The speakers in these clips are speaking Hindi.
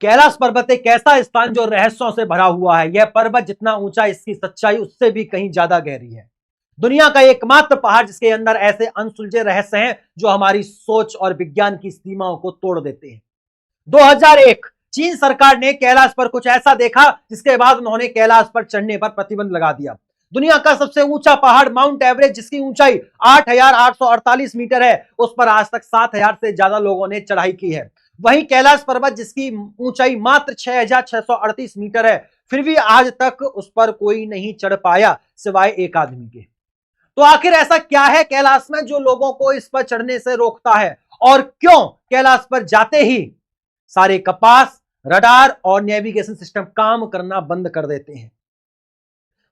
कैलाश पर्वत एक ऐसा स्थान जो रहस्यों से भरा हुआ है। यह पर्वत जितना ऊंचा, इसकी सच्चाई उससे भी कहीं ज्यादा गहरी है। दुनिया का एकमात्र पहाड़ जिसके अंदर ऐसे अनसुलझे रहस्य हैं जो हमारी सोच और विज्ञान की सीमाओं को तोड़ देते हैं। 2001 चीन सरकार ने कैलाश पर कुछ ऐसा देखा जिसके बाद उन्होंने कैलाश पर चढ़ने पर प्रतिबंध लगा दिया। दुनिया का सबसे ऊंचा पहाड़ माउंट एवरेस्ट, जिसकी ऊंचाई 8,848 मीटर है, उस पर आज तक 7,000 से ज्यादा लोगों ने चढ़ाई की है। वहीं कैलाश पर्वत जिसकी ऊंचाई मात्र 6,638 मीटर है, फिर भी आज तक उस पर कोई नहीं चढ़ पाया सिवाय एक आदमी के। तो आखिर ऐसा क्या है कैलाश में जो लोगों को इस पर चढ़ने से रोकता है, और क्यों कैलाश पर जाते ही सारे कपास, रडार और नेविगेशन सिस्टम काम करना बंद कर देते हैं?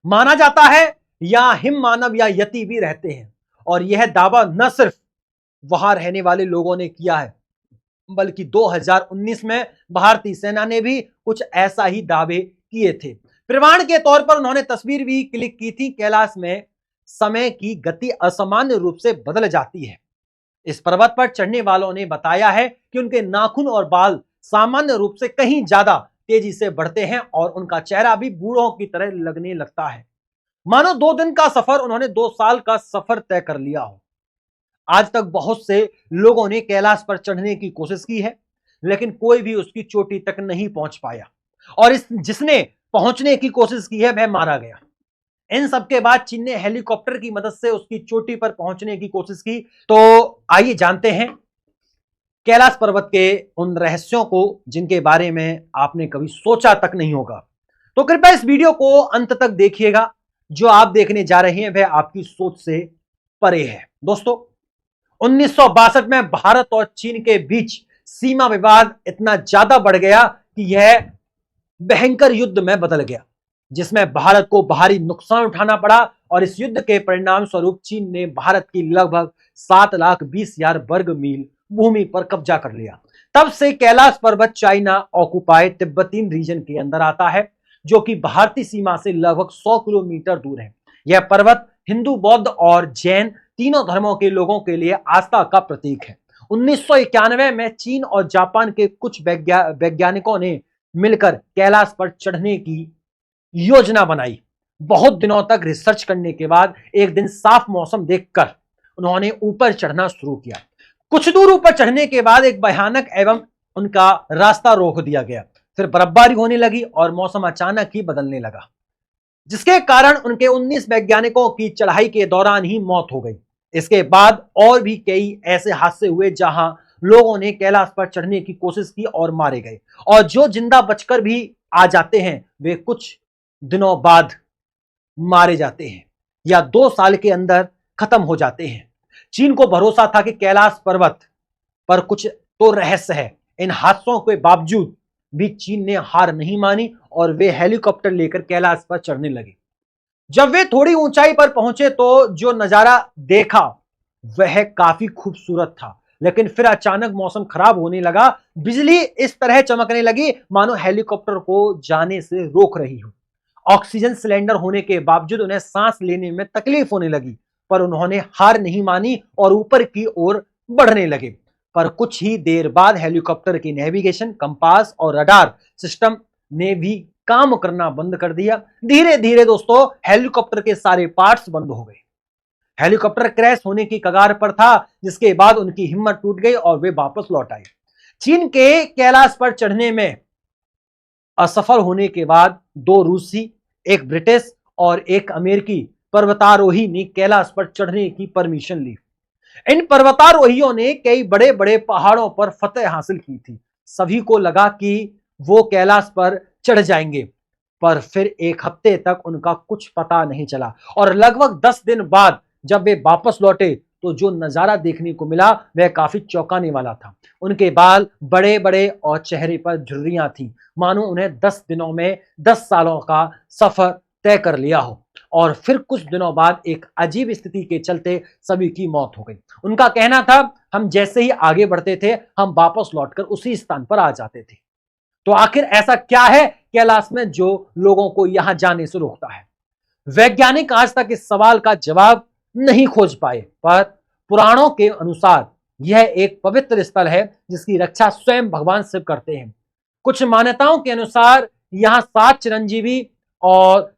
माना जाता है या हिम मानव या यति भी रहते हैं, और यह दावा न सिर्फ वहां रहने वाले लोगों ने किया है, बल्कि 2019 में भारतीय सेना ने भी कुछ ऐसा ही दावे किए थे। प्रमाण के तौर पर उन्होंने तस्वीर भी क्लिक की थी। कैलाश में समय की गति असामान्य रूप से बदल जाती है। इस पर्वत पर चढ़ने वालों ने बताया है कि उनके नाखून और बाल सामान्य रूप से कहीं ज्यादा तेजी से बढ़ते हैं और उनका चेहरा भी बूढ़ों की तरह लगने लगता है, मानो 2 दिन का सफर उन्होंने 2 साल का सफर तय कर लिया हो। आज तक बहुत से लोगों ने कैलाश पर चढ़ने की कोशिश की है, लेकिन कोई भी उसकी चोटी तक नहीं पहुंच पाया, और जिसने पहुंचने की कोशिश की है वह मारा गया। इन सबके बाद चीन ने हेलीकॉप्टर की मदद से उसकी चोटी पर पहुंचने की कोशिश की। तो आइए जानते हैं कैलाश पर्वत के उन रहस्यों को जिनके बारे में आपने कभी सोचा तक नहीं होगा। तो कृपया इस वीडियो को अंत तक देखिएगा। जो आप देखने जा रहे हैं वह आपकी सोच से परे है। दोस्तों, 1962 में भारत और चीन के बीच सीमा विवाद इतना ज्यादा बढ़ गया कि यह भयंकर युद्ध में बदल गया, जिसमें भारत को भारी नुकसान उठाना पड़ा, और इस युद्ध के परिणाम स्वरूप चीन ने भारत की लगभग 7,20,000 वर्ग मील भूमि पर कब्जा कर लिया। तब से कैलाश पर्वत चाइना ऑक्युपाइड तिब्बतीन रीजन के अंदर आता है, जो कि भारतीय सीमा से लगभग 100 किलोमीटर दूर है। यह पर्वत हिंदू, बौद्ध और जैन तीनों धर्मों के लोगों के लिए आस्था का प्रतीक है। 1991 में चीन और जापान के कुछ वैज्ञानिकों ने मिलकर कैलाश पर चढ़ने की योजना बनाई। बहुत दिनों तक रिसर्च करने के बाद एक दिन साफ मौसम देखकर उन्होंने ऊपर चढ़ना शुरू किया। कुछ दूर ऊपर चढ़ने के बाद एक भयानक एवं उनका रास्ता रोक दिया गया। फिर बर्फबारी होने लगी और मौसम अचानक ही बदलने लगा, जिसके कारण उनके 19 वैज्ञानिकों की चढ़ाई के दौरान ही मौत हो गई। इसके बाद और भी कई ऐसे हादसे हुए जहां लोगों ने कैलाश पर चढ़ने की कोशिश की और मारे गए, और जो जिंदा बचकर भी आ जाते हैं वे कुछ दिनों बाद मारे जाते हैं या 2 साल के अंदर खत्म हो जाते हैं। चीन को भरोसा था कि कैलाश पर्वत पर कुछ तो रहस्य है। इन हादसों के बावजूद भी चीन ने हार नहीं मानी और वे हेलीकॉप्टर लेकर कैलाश पर चढ़ने लगे। जब वे थोड़ी ऊंचाई पर पहुंचे तो जो नजारा देखा वह काफी खूबसूरत था, लेकिन फिर अचानक मौसम खराब होने लगा। बिजली इस तरह चमकने लगी मानो हेलीकॉप्टर को जाने से रोक रही हो। ऑक्सीजन सिलेंडर होने के बावजूद उन्हें सांस लेने में तकलीफ होने लगी, पर उन्होंने हार नहीं मानी और ऊपर की ओर बढ़ने लगे। पर कुछ ही देर बाद हेलीकॉप्टर की नेविगेशन, कंपास और रडार सिस्टम ने भी काम करना बंद कर दिया। धीरे धीरे दोस्तों हेलीकॉप्टर के सारे पार्ट्स बंद हो गए। हेलीकॉप्टर क्रैश होने की कगार पर था, जिसके बाद उनकी हिम्मत टूट गई और वे वापस लौट आए। चीन के कैलाश पर चढ़ने में असफल होने के बाद 2 रूसी, एक ब्रिटिश और एक अमेरिकी पर्वतारोही ने कैलाश पर चढ़ने की परमिशन ली। इन पर्वतारोहियों ने कई बड़े बड़े पहाड़ों पर फतह हासिल की थी। सभी को लगा कि वो कैलाश पर चढ़ जाएंगे, पर फिर 1 हफ्ते तक उनका कुछ पता नहीं चला, और लगभग 10 दिन बाद जब वे वापस लौटे तो जो नजारा देखने को मिला वह काफी चौंकाने वाला था। उनके बाल बड़े बड़े और चेहरे पर झुर्रियां थी, मानो उन्हें 10 दिनों में 10 सालों का सफर तय कर लिया हो। और फिर कुछ दिनों बाद एक अजीब स्थिति के चलते सभी की मौत हो गई। उनका कहना था, हम जैसे ही आगे बढ़ते थे हम वापस लौटकर उसी स्थान पर आ जाते थे। तो आखिर ऐसा क्या है कैलाश में जो लोगों को यहां जाने से रोकता है? वैज्ञानिक आज तक इस सवाल का जवाब नहीं खोज पाए, पर पुराणों के अनुसार यह एक पवित्र स्थल है जिसकी रक्षा स्वयं भगवान शिव करते हैं। कुछ मान्यताओं के अनुसार यहां 7 चिरंजीवी और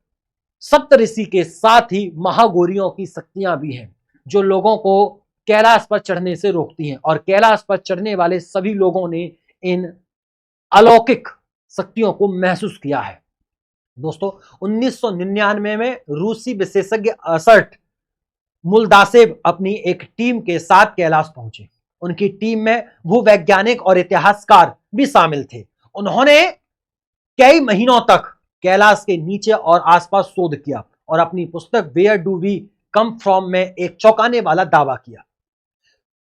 सप्तऋषि के साथ ही महागौरियों की शक्तियां भी हैं, जो लोगों को कैलाश पर चढ़ने से रोकती हैं। और कैलाश पर चढ़ने वाले सभी लोगों ने इन अलौकिक शक्तियों को महसूस किया है। दोस्तों, 1999 में रूसी विशेषज्ञ असर्ट मुल्दासेव अपनी एक टीम के साथ कैलाश पहुंचे। उनकी टीम में भूवैज्ञानिक और इतिहासकार भी शामिल थे। उन्होंने कई महीनों तक कैलाश के नीचे और आसपास शोध किया और अपनी पुस्तक where do we come from में एक चौंकाने वाला दावा किया।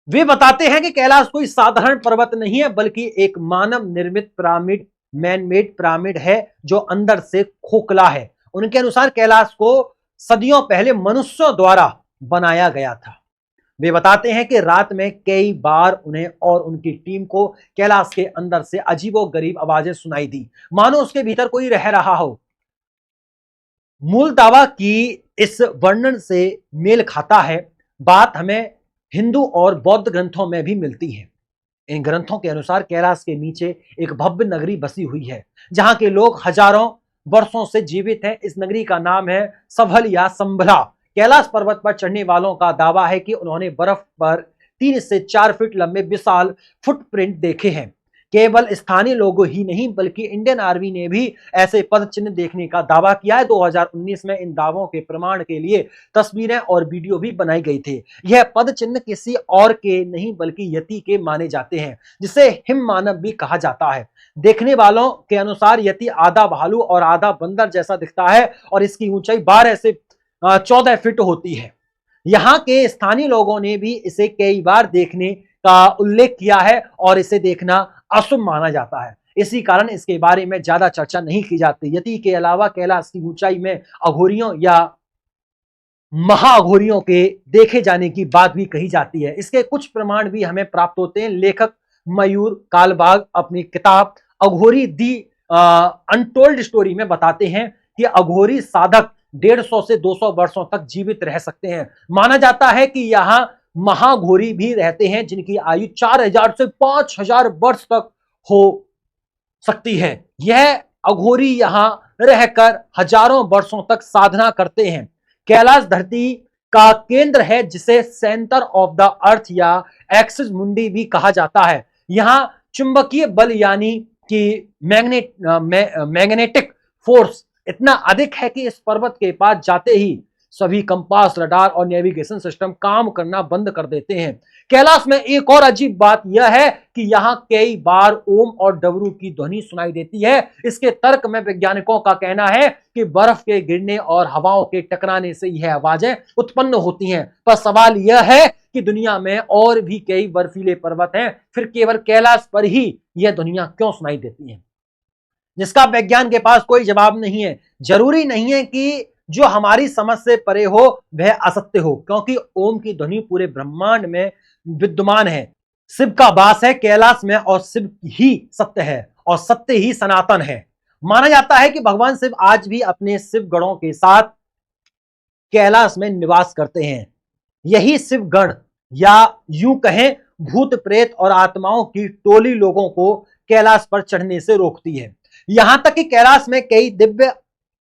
वे बताते हैं कि कैलाश कोई साधारण पर्वत नहीं है, बल्कि एक मानव निर्मित पिरामिड, मैन मेड पिरामिड है जो अंदर से खोखला है। उनके अनुसार कैलाश को सदियों पहले मनुष्यों द्वारा बनाया गया था। वे बताते हैं कि रात में कई बार उन्हें और उनकी टीम को कैलाश के अंदर से अजीबोगरीब आवाजें सुनाई दी, मानो उसके भीतर कोई रह रहा हो। मूल दावा की इस वर्णन से मेल खाता है बात हमें हिंदू और बौद्ध ग्रंथों में भी मिलती है। इन ग्रंथों के अनुसार कैलाश के नीचे एक भव्य नगरी बसी हुई है, जहां के लोग हजारों वर्षों से जीवित हैं। इस नगरी का नाम है सभल या संभला। कैलाश पर्वत पर चढ़ने वालों का दावा है कि उन्होंने बर्फ पर 3 से 4 फीट लंबे विशाल फुटप्रिंट देखे हैं। केवल स्थानीय लोगों ही नहीं, बल्कि इंडियन आर्मी ने भी ऐसे पद चिन्ह देखने का दावा किया है। 2019 में इन दावों के प्रमाण के लिए तस्वीरें और वीडियो भी बनाई गई थी। यह पद चिन्ह किसी और के नहीं, बल्कि यति के माने जाते हैं, जिसे हिम मानव भी कहा जाता है। देखने वालों के अनुसार यति आधा भालू और आधा बंदर जैसा दिखता है और इसकी ऊंचाई 12 से 14 फीट होती है। यहाँ के स्थानीय लोगों ने भी इसे कई बार देखने का उल्लेख किया है और इसे देखना अशुभ माना जाता है। इसी कारण इसके बारे में ज्यादा चर्चा नहीं की जाती। यति के अलावा कैलाश की ऊंचाई में अघोरियों या महाअघोरियों के देखे जाने की बात भी कही जाती है। इसके कुछ प्रमाण भी हमें प्राप्त होते हैं। लेखक मयूर कालबाग अपनी किताब अघोरी दी अनटोल्ड स्टोरी में बताते हैं कि अघोरी साधक 150 से 200 वर्षों तक जीवित रह सकते हैं। माना जाता है कि यहां महाघोरी भी रहते हैं, जिनकी आयु 4000 से 5000 वर्ष तक हो सकती है। यह अघोरी यहां रहकर हजारों वर्षों तक साधना करते हैं। कैलाश धरती का केंद्र है, जिसे सेंटर ऑफ द अर्थ या एक्सिस मुंडी भी कहा जाता है। यहां चुंबकीय बल यानी कि मैग्नेटिक फोर्स इतना अधिक है कि इस पर्वत के पास जाते ही सभी कंपास, रडार और नेविगेशन सिस्टम काम करना बंद कर देते हैं। कैलाश में एक और अजीब बात यह है कि यहां कई बार ओम और डमरू की ध्वनि सुनाई देती है। इसके तर्क में वैज्ञानिकों का कहना है कि बर्फ के गिरने और हवाओं के टकराने से यह आवाजें उत्पन्न होती हैं। पर सवाल यह है कि दुनिया में और भी कई बर्फीले पर्वत हैं, फिर केवल कैलाश पर ही यह ध्वनियां क्यों सुनाई देती हैं, जिसका विज्ञान के पास कोई जवाब नहीं है। जरूरी नहीं है कि जो हमारी समझ से परे हो वह असत्य हो, क्योंकि ओम की ध्वनि पूरे ब्रह्मांड में विद्यमान है। शिव का वास है कैलाश में और शिव ही सत्य है और सत्य ही सनातन है। माना जाता है कि भगवान शिव आज भी अपने शिव गणों के साथ कैलाश में निवास करते हैं। यही शिव गण या यूं कहें भूत प्रेत और आत्माओं की टोली लोगों को कैलाश पर चढ़ने से रोकती है। यहां तक कि कैलाश में कई दिव्य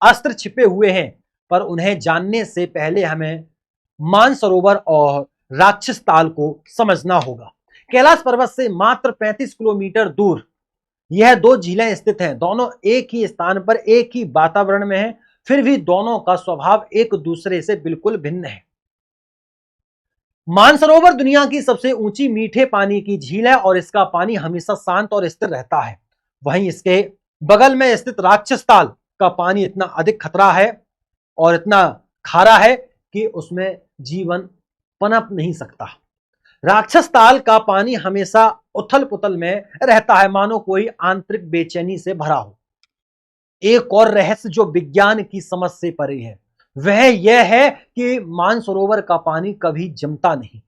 अस्त्र छिपे हुए हैं, पर उन्हें जानने से पहले हमें मानसरोवर और राक्षस ताल को समझना होगा। कैलाश पर्वत से मात्र 35 किलोमीटर दूर यह 2 झीलें स्थित हैं। दोनों एक ही स्थान पर एक ही वातावरण में हैं, फिर भी दोनों का स्वभाव एक दूसरे से बिल्कुल भिन्न है। मानसरोवर दुनिया की सबसे ऊंची मीठे पानी की झील है और इसका पानी हमेशा शांत और स्थिर रहता है। वहीं इसके बगल में स्थित राक्षस ताल का पानी इतना अधिक खतरा है और इतना खारा है कि उसमें जीवन पनप नहीं सकता। राक्षस ताल का पानी हमेशा उथल पुथल में रहता है, मानो कोई आंतरिक बेचैनी से भरा हो। एक और रहस्य जो विज्ञान की समझ से परे है वह यह है कि मानसरोवर का पानी कभी जमता नहीं।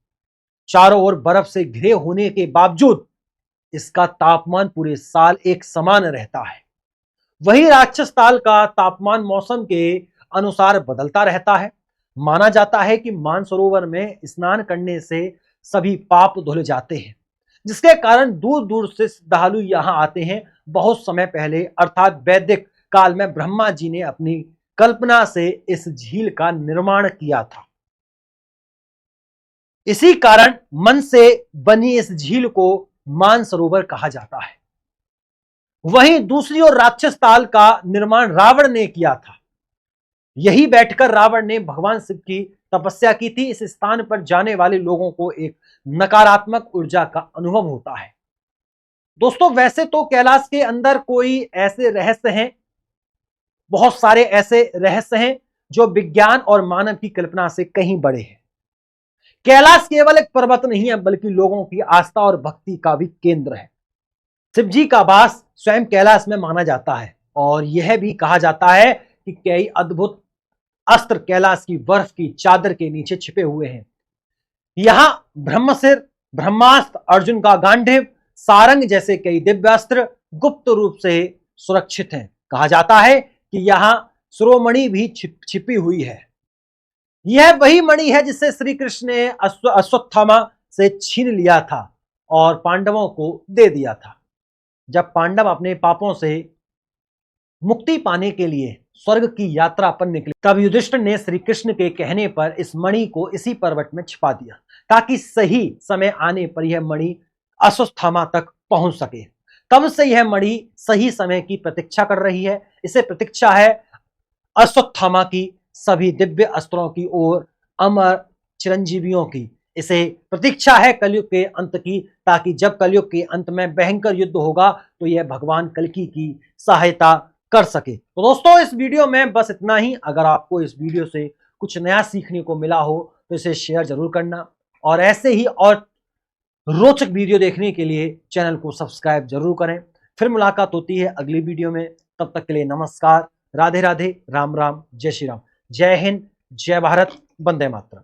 चारों ओर बर्फ से घिरे होने के बावजूद इसका तापमान पूरे साल एक समान रहता है। वही राक्षस ताल का तापमान मौसम के अनुसार बदलता रहता है। माना जाता है कि मानसरोवर में स्नान करने से सभी पाप धुल जाते हैं, जिसके कारण दूर दूर से श्रद्धालु यहां आते हैं। बहुत समय पहले अर्थात वैदिक काल में ब्रह्मा जी ने अपनी कल्पना से इस झील का निर्माण किया था। इसी कारण मन से बनी इस झील को मानसरोवर कहा जाता है। वहीं दूसरी ओर राक्षस ताल का निर्माण रावण ने किया था। यही बैठकर रावण ने भगवान शिव की तपस्या की थी। इस स्थान पर जाने वाले लोगों को एक नकारात्मक ऊर्जा का अनुभव होता है। दोस्तों, वैसे तो कैलाश के अंदर कोई ऐसे रहस्य हैं, बहुत सारे ऐसे रहस्य हैं जो विज्ञान और मानव की कल्पना से कहीं बड़े हैं। कैलाश केवल एक पर्वत नहीं है, बल्कि लोगों की आस्था और भक्ति का भी केंद्र है। शिव जी का वास स्वयं कैलाश में माना जाता है और यह भी कहा जाता है कि कई अद्भुत अस्त्र कैलाश की बर्फ की चादर के नीचे छिपे हुए हैं। यहां ब्रह्मशिर, ब्रह्मास्त्र, अर्जुन का गांडीव, सारंग जैसे कई दिव्य अस्त्र गुप्त रूप से सुरक्षित हैं। कहा जाता है कि यहां शिरोमणि भी छिपी हुई है। यह वही मणि है जिसे श्री कृष्ण ने अश्वत्थामा से छीन लिया था और पांडवों को दे दिया था। जब पांडव अपने पापों से मुक्ति पाने के लिए स्वर्ग की यात्रा पर निकले, तब युधिष्ठिर ने श्री कृष्ण के कहने पर इस मणि को इसी पर्वत में छिपा दिया, ताकि सही समय आने पर यह मणि अश्वत्थामा तक पहुंच सके। तब से यह मणि सही समय की प्रतीक्षा कर रही है। इसे प्रतीक्षा है अश्वत्थामा की, सभी दिव्य अस्त्रों की और अमर चिरंजीवियों की। इसे प्रतीक्षा है कलयुग के अंत की, ताकि जब कलयुग के अंत में भयंकर युद्ध होगा तो यह भगवान कल्कि की सहायता कर सके। तो दोस्तों, इस वीडियो में बस इतना ही। अगर आपको इस वीडियो से कुछ नया सीखने को मिला हो तो इसे शेयर जरूर करना और ऐसे ही और रोचक वीडियो देखने के लिए चैनल को सब्सक्राइब जरूर करें। फिर मुलाकात होती है अगली वीडियो में। तब तक के लिए नमस्कार, राधे राधे, राम राम, जय श्री राम, जय हिंद, जय भारत, वंदे मातरम।